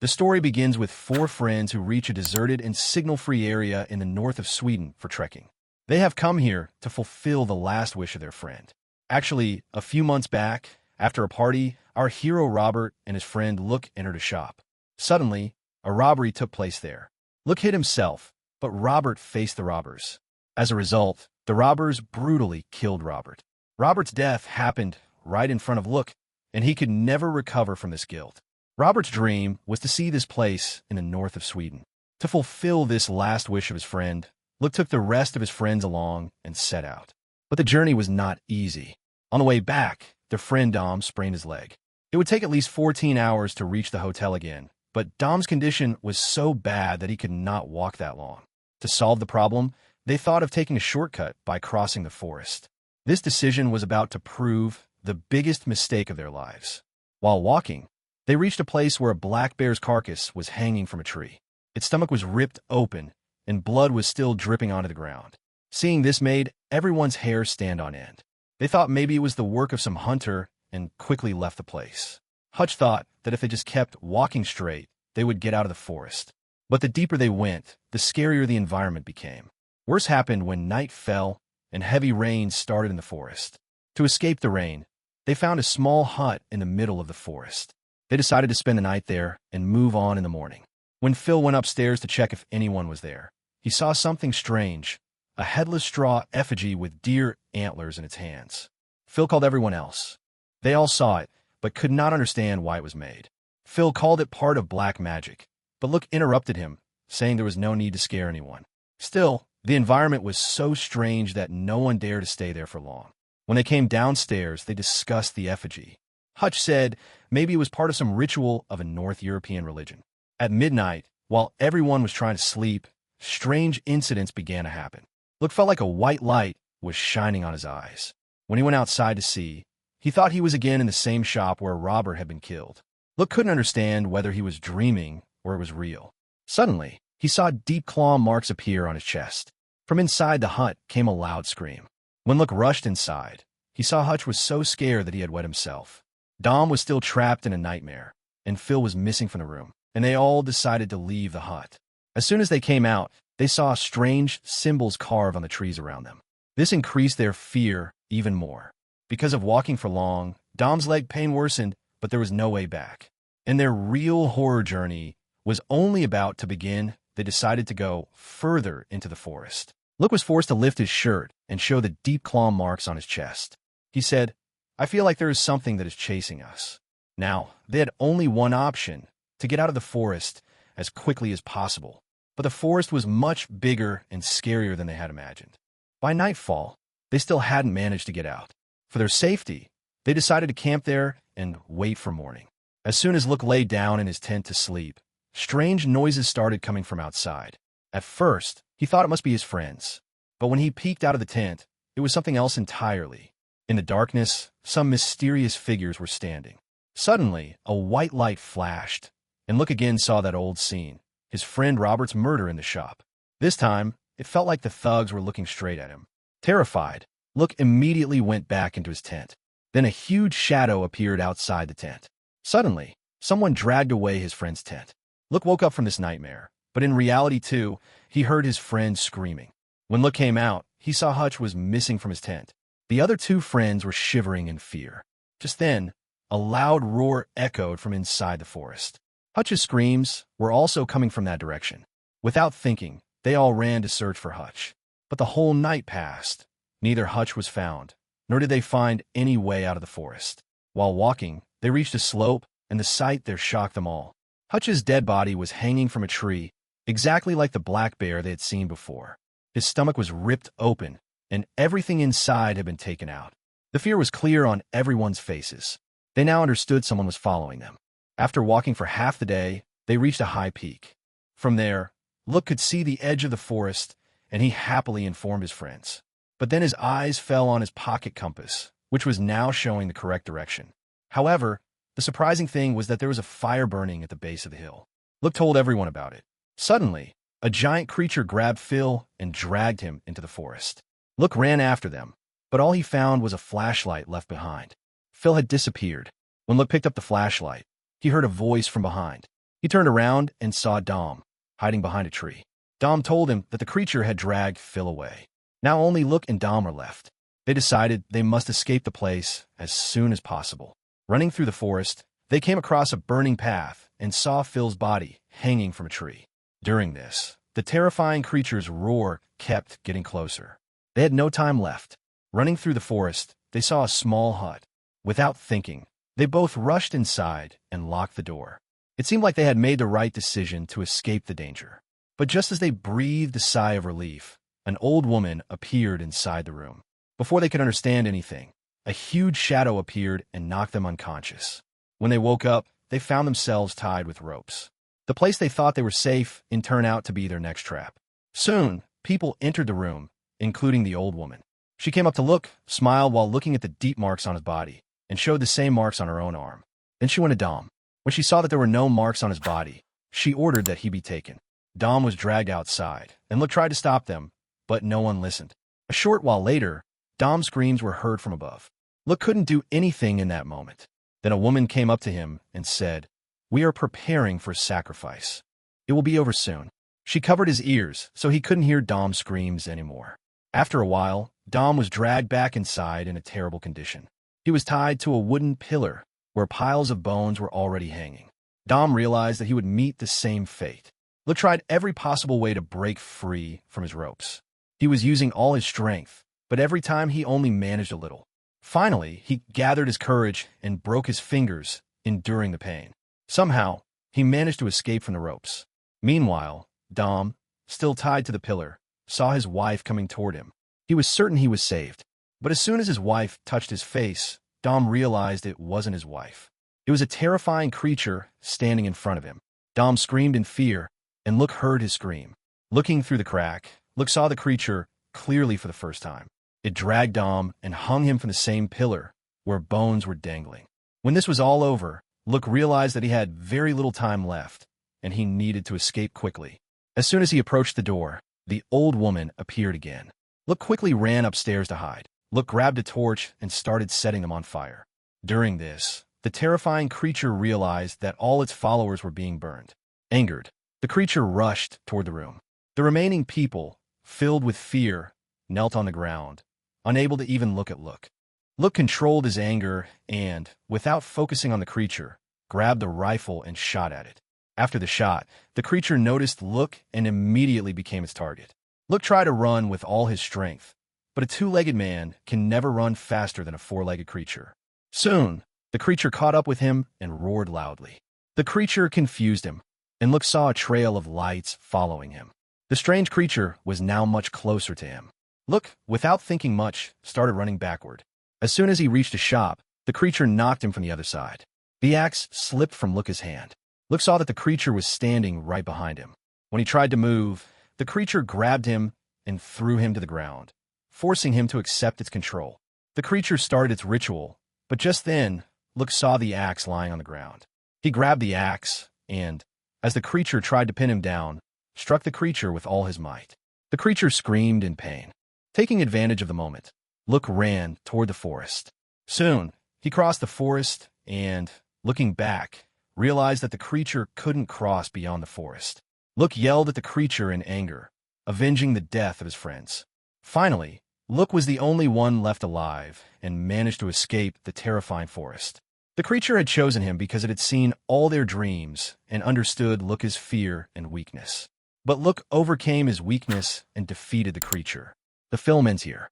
The story begins with four friends who reach a deserted and signal-free area in the north of Sweden for trekking. They have come here to fulfill the last wish of their friend. Actually, a few months back, after a party, our hero Robert and his friend Look entered a shop. Suddenly, a robbery took place there. Look hid himself, but Robert faced the robbers. As a result, the robbers brutally killed Robert. Robert's death happened right in front of Look, and he could never recover from this guilt. Robert's dream was to see this place in the north of Sweden. To fulfill this last wish of his friend, Look took the rest of his friends along and set out. But the journey was not easy. On the way back, their friend Dom sprained his leg. It would take at least 14 hours to reach the hotel again, but Dom's condition was so bad that he could not walk that long. To solve the problem, they thought of taking a shortcut by crossing the forest. This decision was about to prove the biggest mistake of their lives. While walking, they reached a place where a black bear's carcass was hanging from a tree. Its stomach was ripped open, and blood was still dripping onto the ground. Seeing this made everyone's hair stand on end. They thought maybe it was the work of some hunter and quickly left the place. Hutch thought that if they just kept walking straight, they would get out of the forest. But the deeper they went, the scarier the environment became. Worse happened when night fell and heavy rain started in the forest. To escape the rain, they found a small hut in the middle of the forest. They decided to spend the night there and move on in the morning. When Phil went upstairs to check if anyone was there, he saw something strange, a headless straw effigy with deer antlers in its hands. Phil called everyone else. They all saw it, but could not understand why it was made. Phil called it part of black magic, but Look interrupted him, saying there was no need to scare anyone. Still, the environment was so strange that no one dared to stay there for long. When they came downstairs, they discussed the effigy. Hutch said maybe it was part of some ritual of a North European religion. At midnight, while everyone was trying to sleep, strange incidents began to happen. Look felt like a white light was shining on his eyes. When he went outside to see, he thought he was again in the same shop where Robert had been killed. Look couldn't understand whether he was dreaming or it was real. Suddenly, he saw deep claw marks appear on his chest. From inside the hut came a loud scream. When Look rushed inside, he saw Hutch was so scared that he had wet himself. Dom was still trapped in a nightmare, and Phil was missing from the room, and they all decided to leave the hut. As soon as they came out, they saw strange symbols carved on the trees around them. This increased their fear even more. Because of walking for long, Dom's leg pain worsened, but there was no way back. And their real horror journey was only about to begin. They decided to go further into the forest. Look was forced to lift his shirt and show the deep claw marks on his chest. He said, "I feel like there is something that is chasing us." Now, they had only one option, to get out of the forest as quickly as possible. But the forest was much bigger and scarier than they had imagined. By nightfall, they still hadn't managed to get out. For their safety, they decided to camp there and wait for morning. As soon as Look lay down in his tent to sleep, strange noises started coming from outside. At first, he thought it must be his friends. But when he peeked out of the tent, it was something else entirely. In the darkness, some mysterious figures were standing. Suddenly, a white light flashed, and Look again saw that old scene, his friend Robert's murder in the shop. This time, it felt like the thugs were looking straight at him. Terrified, Look immediately went back into his tent. Then a huge shadow appeared outside the tent. Suddenly, someone dragged away his friend's tent. Look woke up from this nightmare, but in reality too, he heard his friend screaming. When Look came out, he saw Hutch was missing from his tent. The other two friends were shivering in fear. Just then, a loud roar echoed from inside the forest. Hutch's screams were also coming from that direction. Without thinking, they all ran to search for Hutch. But the whole night passed. Neither Hutch was found, nor did they find any way out of the forest. While walking, they reached a slope, and the sight there shocked them all. Hutch's dead body was hanging from a tree, exactly like the black bear they had seen before. His stomach was ripped open, and everything inside had been taken out. The fear was clear on everyone's faces. They now understood someone was following them. After walking for half the day, they reached a high peak. From there, Look could see the edge of the forest, and he happily informed his friends. But then his eyes fell on his pocket compass, which was now showing the correct direction. However, the surprising thing was that there was a fire burning at the base of the hill. Look told everyone about it. Suddenly, a giant creature grabbed Phil and dragged him into the forest. Look ran after them, but all he found was a flashlight left behind. Phil had disappeared. When Look picked up the flashlight, he heard a voice from behind. He turned around and saw Dom, hiding behind a tree. Dom told him that the creature had dragged Phil away. Now only Look and Dom were left. They decided they must escape the place as soon as possible. Running through the forest, they came across a burning path and saw Phil's body hanging from a tree. During this, the terrifying creature's roar kept getting closer. They had no time left. Running through the forest, they saw a small hut. Without thinking, they both rushed inside and locked the door. It seemed like they had made the right decision to escape the danger. But just as they breathed a sigh of relief, an old woman appeared inside the room. Before they could understand anything, a huge shadow appeared and knocked them unconscious. When they woke up, they found themselves tied with ropes. The place they thought they were safe turned out to be their next trap. Soon, people entered the room, including the old woman. She came up to Look, smiled while looking at the deep marks on his body, and showed the same marks on her own arm. Then she went to Dom. When she saw that there were no marks on his body, she ordered that he be taken. Dom was dragged outside, and Look tried to stop them, but no one listened. A short while later, Dom's screams were heard from above. Look couldn't do anything in that moment. Then a woman came up to him and said, "We are preparing for sacrifice. It will be over soon." She covered his ears so he couldn't hear Dom's screams anymore. After a while, Dom was dragged back inside in a terrible condition. He was tied to a wooden pillar where piles of bones were already hanging. Dom realized that he would meet the same fate. Look tried every possible way to break free from his ropes. He was using all his strength, but every time he only managed a little. Finally, he gathered his courage and broke his fingers, enduring the pain. Somehow, he managed to escape from the ropes. Meanwhile, Dom, still tied to the pillar, saw his wife coming toward him. He was certain he was saved. But as soon as his wife touched his face, Dom realized it wasn't his wife. It was a terrifying creature standing in front of him. Dom screamed in fear, and Look heard his scream. Looking through the crack, Look saw the creature clearly for the first time. It dragged Dom and hung him from the same pillar, where bones were dangling. When this was all over, Look realized that he had very little time left, and he needed to escape quickly. As soon as he approached the door, the old woman appeared again. Look quickly ran upstairs to hide. Look grabbed a torch and started setting them on fire. During this, the terrifying creature realized that all its followers were being burned. Angered, the creature rushed toward the room. The remaining people, filled with fear, knelt on the ground, unable to even look at Look. Look controlled his anger and, without focusing on the creature, grabbed the rifle and shot at it. After the shot, the creature noticed Look and immediately became its target. Look tried to run with all his strength, but a two-legged man can never run faster than a four-legged creature. Soon, the creature caught up with him and roared loudly. The creature confused him, and Look saw a trail of lights following him. The strange creature was now much closer to him. Look, without thinking much, started running backward. As soon as he reached a shop, the creature knocked him from the other side. The axe slipped from Look's hand. Look saw that the creature was standing right behind him. When he tried to move, the creature grabbed him and threw him to the ground, forcing him to accept its control. The creature started its ritual, but just then, Look saw the axe lying on the ground. He grabbed the axe and, as the creature tried to pin him down, struck the creature with all his might. The creature screamed in pain. Taking advantage of the moment, Look ran toward the forest. Soon, he crossed the forest and, looking back, realized that the creature couldn't cross beyond the forest. Look yelled at the creature in anger, avenging the death of his friends. Finally, Look was the only one left alive and managed to escape the terrifying forest. The creature had chosen him because it had seen all their dreams and understood Look's fear and weakness. But Look overcame his weakness and defeated the creature. The film ends here.